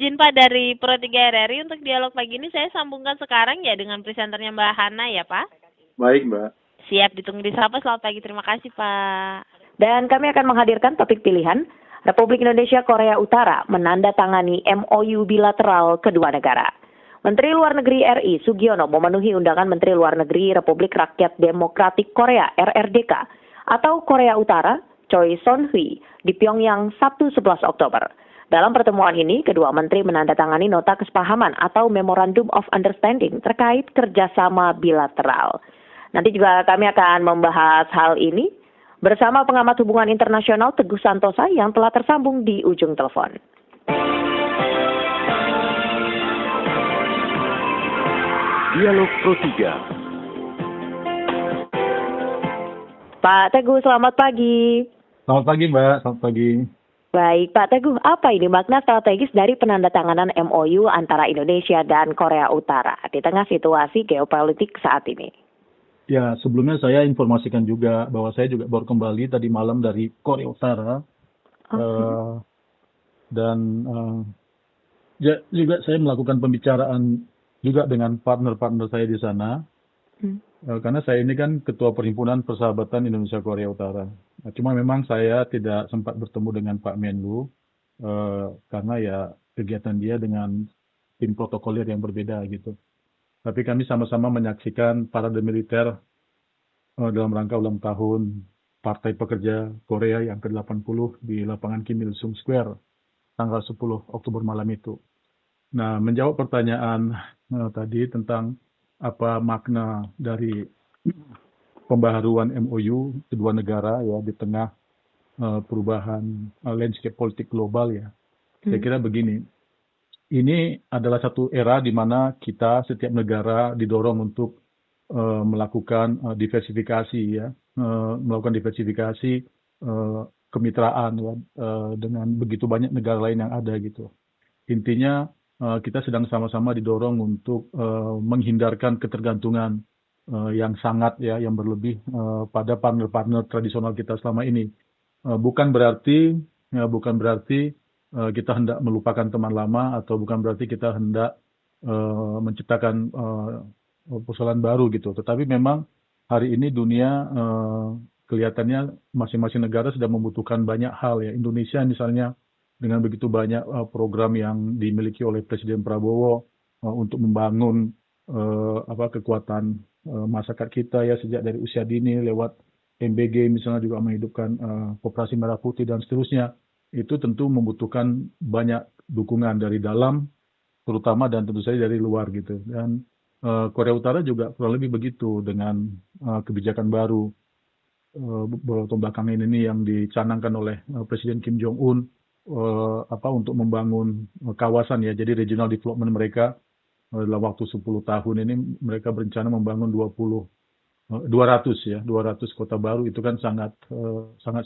izin Pak dari Pro 3 RRI untuk dialog pagi ini saya sambungkan sekarang ya dengan presenternya Mbak Hana ya Pak. Baik Mbak. Siap ditunggu di sapa, selamat pagi, terima kasih Pak. Dan kami akan menghadirkan topik pilihan, Republik Indonesia Korea Utara menandatangani MOU bilateral kedua negara. Menteri Luar Negeri RI Sugiono memenuhi undangan Menteri Luar Negeri Republik Rakyat Demokratik Korea RRDK atau Korea Utara Choi Son-hui di Pyongyang Sabtu 11 Oktober. Dalam pertemuan ini, kedua menteri menandatangani nota kesepahaman atau Memorandum of Understanding terkait kerjasama bilateral. Nanti juga kami akan membahas hal ini bersama pengamat hubungan internasional Teguh Santosa yang telah tersambung di ujung telepon. Dialog Pro 3. Pak Teguh, selamat pagi. Selamat pagi Mbak, selamat pagi. Baik, Pak Teguh, apa ini makna strategis dari penandatanganan MOU antara Indonesia dan Korea Utara di tengah situasi geopolitik saat ini? Ya, sebelumnya saya informasikan juga bahwa saya juga baru kembali tadi malam dari Korea Utara. Juga saya melakukan pembicaraan juga dengan partner-partner saya di sana. Karena saya ini kan Ketua Perhimpunan Persahabatan Indonesia Korea Utara. Nah, cuma memang saya tidak sempat bertemu dengan Pak Menlu karena ya kegiatan dia dengan tim protokoler yang berbeda gitu. Tapi kami sama-sama menyaksikan parade militer dalam rangka ulang tahun Partai Pekerja Korea yang ke-80 di lapangan Kim Il Sung Square tanggal 10 Oktober malam itu. Nah, menjawab pertanyaan tadi tentang apa makna dari pembaharuan MOU kedua negara ya di tengah perubahan landscape politik global ya. Saya kira begini, ini adalah satu era di mana kita setiap negara didorong untuk melakukan diversifikasi ya, melakukan diversifikasi kemitraan ya dengan begitu banyak negara lain yang ada gitu. Intinya kita sedang sama-sama didorong untuk menghindarkan ketergantungan yang sangat ya, yang berlebih pada partner-partner tradisional kita selama ini. Bukan berarti kita hendak melupakan teman lama atau bukan berarti kita hendak menciptakan persoalan baru gitu. Tetapi memang hari ini dunia kelihatannya masing-masing negara sedang membutuhkan banyak hal ya. Indonesia misalnya dengan begitu banyak program yang dimiliki oleh Presiden Prabowo untuk membangun kekuatan masyarakat kita ya sejak dari usia dini lewat MBG misalnya juga menghidupkan Koperasi Merah Putih dan seterusnya, itu tentu membutuhkan banyak dukungan dari dalam terutama dan tentu saja dari luar gitu. Dan Korea Utara juga kurang lebih begitu dengan kebijakan baru beberapa tahun belakangan ini yang dicanangkan oleh Presiden Kim Jong Un untuk membangun kawasan ya. Jadi regional development mereka dalam waktu 10 tahun ini mereka berencana membangun 200 kota baru. Itu kan sangat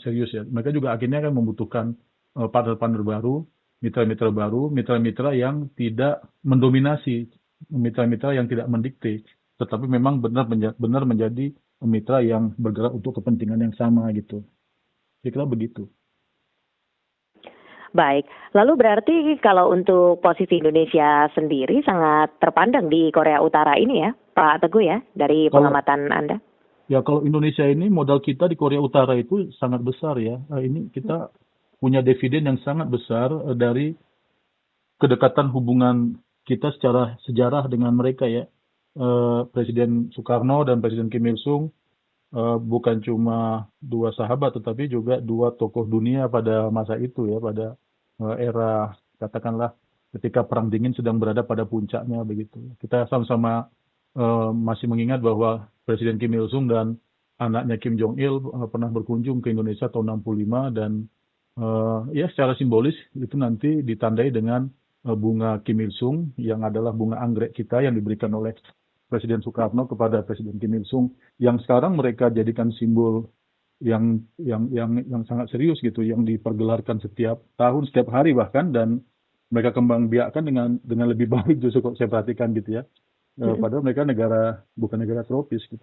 serius ya. Mereka juga akhirnya akan membutuhkan partner-partner baru, mitra-mitra yang tidak mendominasi, mitra-mitra yang tidak mendikte, tetapi memang benar menjadi mitra yang bergerak untuk kepentingan yang sama gitu. Saya kira begitu. Baik, lalu berarti kalau untuk posisi Indonesia sendiri sangat terpandang di Korea Utara ini ya, Pak Teguh ya, dari pengamatan Anda? Ya, kalau Indonesia ini modal kita di Korea Utara itu sangat besar ya. Ini kita punya dividen yang sangat besar dari kedekatan hubungan kita secara sejarah dengan mereka ya. Presiden Soekarno dan Presiden Kim Il Sung bukan cuma dua sahabat tetapi juga dua tokoh dunia pada masa itu ya, pada era katakanlah ketika Perang Dingin sedang berada pada puncaknya begitu. Kita sama-sama masih mengingat bahwa Presiden Kim Il Sung dan anaknya Kim Jong Il pernah berkunjung ke Indonesia tahun 65 dan ya secara simbolis itu nanti ditandai dengan bunga Kim Il Sung yang adalah bunga anggrek kita yang diberikan oleh Presiden Soekarno kepada Presiden Kim Il Sung yang sekarang mereka jadikan simbol yang sangat serius gitu, yang dipergelarkan setiap tahun, setiap hari bahkan, dan mereka kembang biakkan dengan lebih baik justru kok saya perhatikan gitu ya. Padahal mereka bukan negara tropis gitu.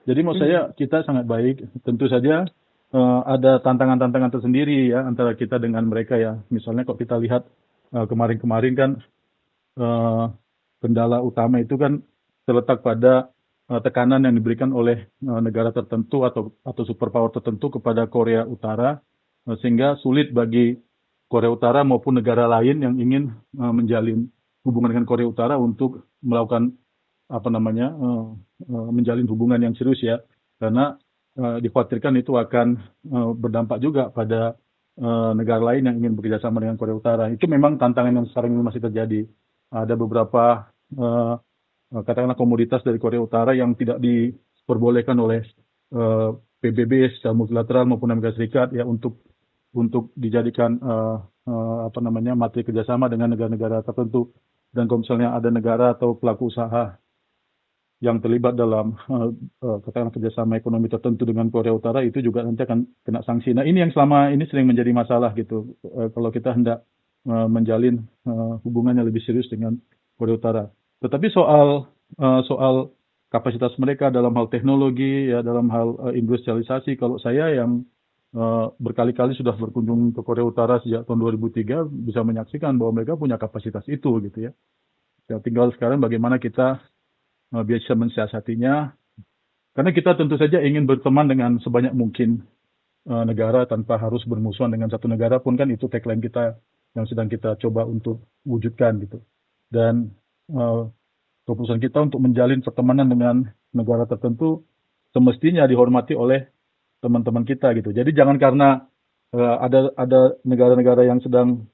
Jadi menurut saya kita sangat baik. Tentu saja ada tantangan-tantangan tersendiri ya antara kita dengan mereka ya. Misalnya kalau kita lihat kemarin-kemarin kan eh, kendala utama itu kan terletak pada tekanan yang diberikan oleh negara tertentu atau superpower tertentu kepada Korea Utara, sehingga sulit bagi Korea Utara maupun negara lain yang ingin menjalin hubungan dengan Korea Utara untuk melakukan apa namanya menjalin hubungan yang serius ya, karena dikhawatirkan itu akan berdampak juga pada negara lain yang ingin bekerjasama dengan Korea Utara. Itu memang tantangan yang sekarang ini masih terjadi. Ada beberapa katakanlah komoditas dari Korea Utara yang tidak diperbolehkan oleh PBB secara multilateral maupun Amerika Serikat ya untuk dijadikan apa namanya materi kerjasama dengan negara-negara tertentu. Dan kalau misalnya ada negara atau pelaku usaha yang terlibat dalam katakanlah kerjasama ekonomi tertentu dengan Korea Utara, itu juga nanti akan kena sanksi. Nah, ini yang selama ini sering menjadi masalah gitu. Kalau kita hendak menjalin hubungan yang lebih serius dengan Korea Utara. Tetapi soal kapasitas mereka dalam hal teknologi, ya dalam hal industrialisasi, kalau saya yang berkali-kali sudah berkunjung ke Korea Utara sejak tahun 2003 bisa menyaksikan bahwa mereka punya kapasitas itu gitu ya. Ya tinggal sekarang bagaimana kita bisa mensiasatinya, karena kita tentu saja ingin berteman dengan sebanyak mungkin negara tanpa harus bermusuhan dengan satu negara pun, kan itu tagline kita yang sedang kita coba untuk wujudkan gitu. Dan keputusan kita untuk menjalin pertemanan dengan negara tertentu semestinya dihormati oleh teman-teman kita gitu. Jadi jangan karena ada negara-negara yang sedang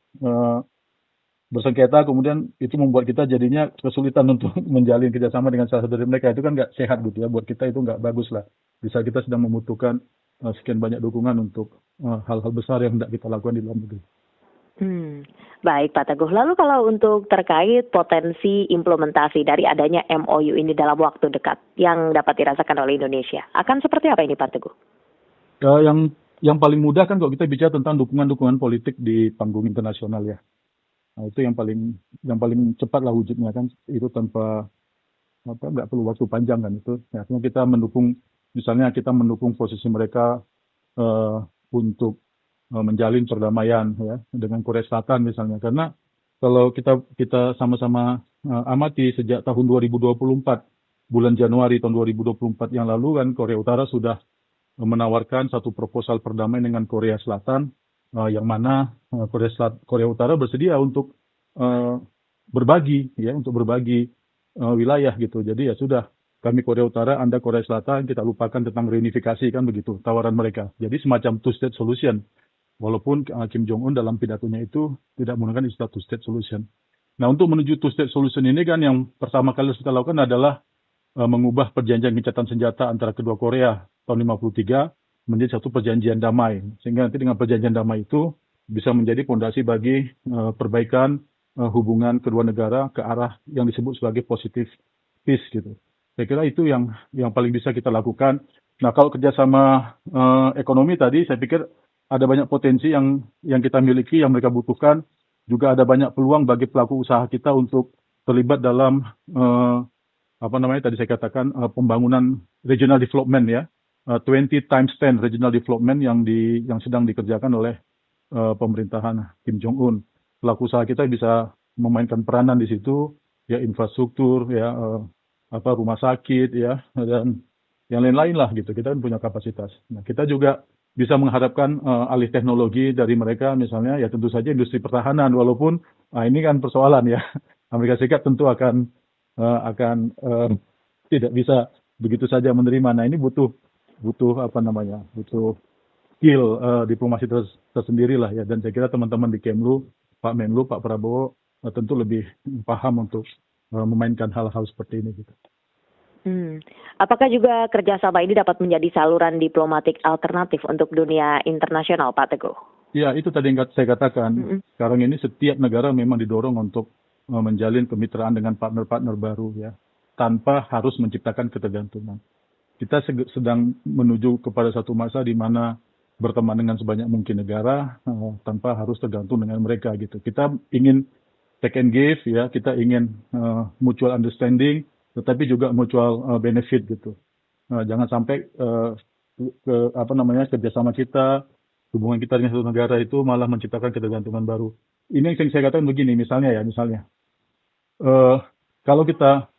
bersengketa kemudian itu membuat kita jadinya kesulitan untuk menjalin kerjasama dengan salah satu dari mereka. Itu kan nggak sehat gitu ya, buat kita itu nggak bagus lah. Bisa kita sedang membutuhkan sekian banyak dukungan untuk hal-hal besar yang hendak kita lakukan di dalam negeri. Baik Pak Teguh, lalu kalau untuk terkait potensi implementasi dari adanya MOU ini dalam waktu dekat yang dapat dirasakan oleh Indonesia, akan seperti apa ini Pak Teguh? Yang paling mudah kan kalau kita bicara tentang dukungan-dukungan politik di panggung internasional ya. Nah, itu yang paling cepat lah wujudnya kan, itu tanpa nggak perlu waktu panjang kan itu. Artinya kita mendukung posisi mereka untuk menjalin perdamaian ya dengan Korea Selatan misalnya, karena kalau kita sama-sama amati sejak tahun 2024 bulan Januari tahun 2024 yang lalu kan Korea Utara sudah menawarkan satu proposal perdamaian dengan Korea Selatan yang mana Korea Utara bersedia untuk berbagi wilayah gitu. Jadi ya sudah, kami Korea Utara, Anda Korea Selatan, kita lupakan tentang reunifikasi kan begitu tawaran mereka. Jadi semacam two-state solution. Walaupun Kim Jong-un dalam pidatonya itu tidak menggunakan istilah two-state solution. Nah, untuk menuju two-state solution ini kan yang pertama kali kita lakukan adalah mengubah perjanjian gencatan senjata antara kedua Korea tahun 1953 menjadi satu perjanjian damai. Sehingga nanti dengan perjanjian damai itu bisa menjadi fondasi bagi perbaikan hubungan kedua negara ke arah yang disebut sebagai positive peace gitu. Saya kira itu yang paling bisa kita lakukan. Nah, kalau kerjasama ekonomi tadi, saya pikir ada banyak potensi yang kita miliki, yang mereka butuhkan. Juga ada banyak peluang bagi pelaku usaha kita untuk terlibat dalam tadi saya katakan pembangunan regional development ya, 20x10 regional development yang sedang dikerjakan oleh pemerintahan Kim Jong-un. Pelaku usaha kita bisa memainkan peranan di situ, ya infrastruktur, ya rumah sakit, ya dan yang lain-lain lah gitu. Kita kan punya kapasitas. Nah, kita juga bisa mengharapkan alih teknologi dari mereka, misalnya ya tentu saja industri pertahanan, walaupun ini kan persoalan ya, Amerika Serikat tentu akan tidak bisa begitu saja menerima. Nah, ini butuh skill diplomasi tersendiri lah ya, dan saya kira teman-teman di Kemlu, Pak Menlu, Pak Prabowo tentu lebih paham untuk memainkan hal-hal seperti ini gitu. Apakah juga kerjasama ini dapat menjadi saluran diplomatik alternatif untuk dunia internasional, Pak Teguh? Ya, itu tadi yang saya katakan. Sekarang ini setiap negara memang didorong untuk menjalin kemitraan dengan partner-partner baru ya, tanpa harus menciptakan ketergantungan. Kita sedang menuju kepada satu masa di mana berteman dengan sebanyak mungkin negara tanpa harus tergantung dengan mereka gitu. Kita ingin take and give ya, kita ingin mutual understanding, tetapi juga mutual benefit gitu. Jangan sampai kerjasama kita, hubungan kita dengan satu negara itu malah menciptakan ketergantungan baru. ini yang sering saya katakan begini, misalnya eh, kalau kita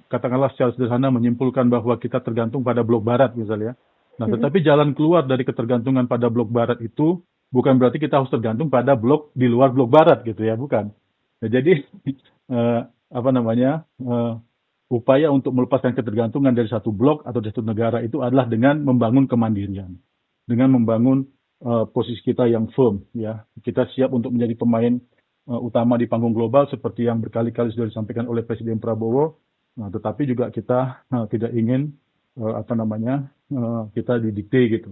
katakanlah secara sederhana menyimpulkan bahwa kita tergantung pada blok barat misalnya. Nah, tetapi jalan keluar dari ketergantungan pada blok barat itu bukan berarti kita harus tergantung pada blok di luar blok barat gitu ya, bukan. Nah, jadi apa namanya upaya untuk melepaskan ketergantungan dari satu blok atau dari satu negara itu adalah dengan membangun kemandirian, dengan membangun posisi kita yang firm, ya. Kita siap untuk menjadi pemain utama di panggung global seperti yang berkali-kali sudah disampaikan oleh Presiden Prabowo. Nah, tetapi juga kita tidak ingin kita didikte gitu.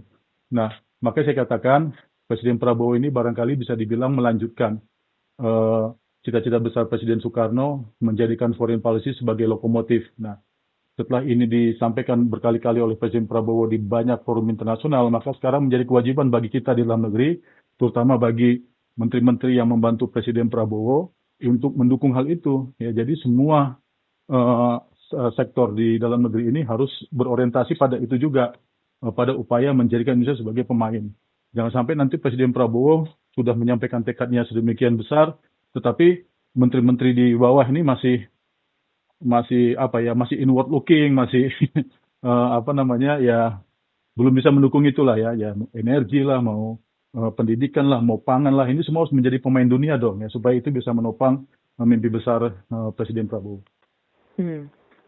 Nah, makanya saya katakan Presiden Prabowo ini barangkali bisa dibilang melanjutkan cita-cita besar Presiden Soekarno menjadikan foreign policy sebagai lokomotif. Nah, setelah ini disampaikan berkali-kali oleh Presiden Prabowo di banyak forum internasional, maka sekarang menjadi kewajiban bagi kita di dalam negeri, terutama bagi menteri-menteri yang membantu Presiden Prabowo untuk mendukung hal itu. Ya, jadi semua sektor di dalam negeri ini harus berorientasi pada itu juga, pada upaya menjadikan Indonesia sebagai pemain. Jangan sampai nanti Presiden Prabowo sudah menyampaikan tekadnya sedemikian besar, tetapi menteri-menteri di bawah ini masih inward looking, masih belum bisa mendukung itulah ya energi lah, mau pendidikan lah, mau pangan lah, ini semua harus menjadi pemain dunia dong ya, supaya itu bisa menopang mimpi besar Presiden Prabowo.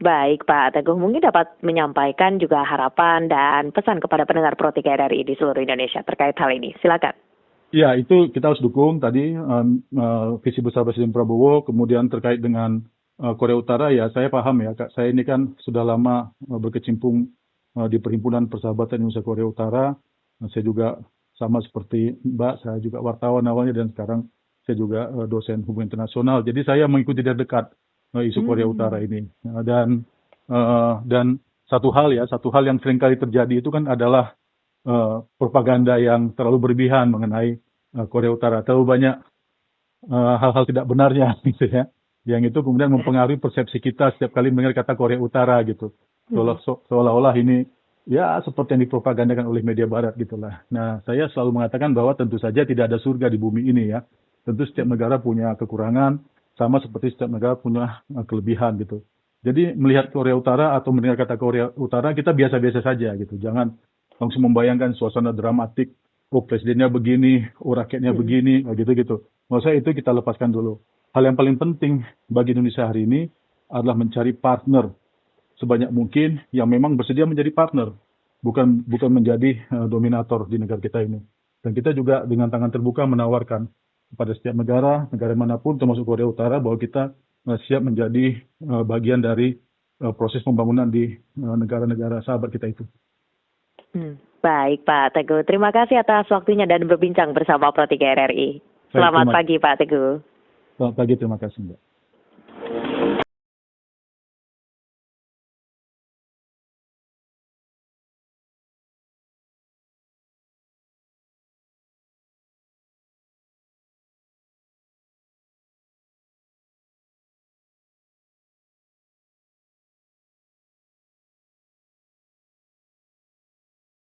Baik Pak Teguh, mungkin dapat menyampaikan juga harapan dan pesan kepada pendengar Pro 3 RRI di seluruh Indonesia terkait hal ini. Silakan. Ya, itu kita harus dukung tadi visi besar Presiden Prabowo. Kemudian terkait dengan Korea Utara, ya saya paham ya, Kak. Saya ini kan sudah lama berkecimpung di Perhimpunan Persahabatan Indonesia Korea Utara. Saya juga sama seperti Mbak, saya juga wartawan awalnya dan sekarang saya juga dosen hubungan internasional. Jadi saya mengikuti dari dekat isu Korea Utara ini. Dan satu hal yang seringkali terjadi itu kan adalah propaganda yang terlalu berlebihan mengenai Korea Utara. Terlalu banyak hal-hal tidak benarnya gitu ya. Yang itu kemudian mempengaruhi persepsi kita setiap kali mendengar kata Korea Utara gitu. Seolah-olah ini ya seperti yang dipropagandakan oleh media barat gitulah. Nah, saya selalu mengatakan bahwa tentu saja tidak ada surga di bumi ini ya. Tentu setiap negara punya kekurangan, sama seperti setiap negara punya kelebihan gitu. Jadi melihat Korea Utara atau mendengar kata Korea Utara kita biasa-biasa saja gitu. Jangan langsung membayangkan suasana dramatik, oh presidennya begini, oh rakyatnya begini, gitu-gitu. Menurut saya itu kita lepaskan dulu. Hal yang paling penting bagi Indonesia hari ini adalah mencari partner sebanyak mungkin yang memang bersedia menjadi partner, bukan menjadi dominator di negara kita ini. Dan kita juga dengan tangan terbuka menawarkan kepada setiap negara manapun termasuk Korea Utara bahwa kita siap menjadi bagian dari proses pembangunan di negara-negara sahabat kita itu. Baik Pak Teguh, terima kasih atas waktunya dan berbincang bersama Pro 3 RRI. Selamat pagi Pak Teguh. Selamat pagi, terima kasih Mbak.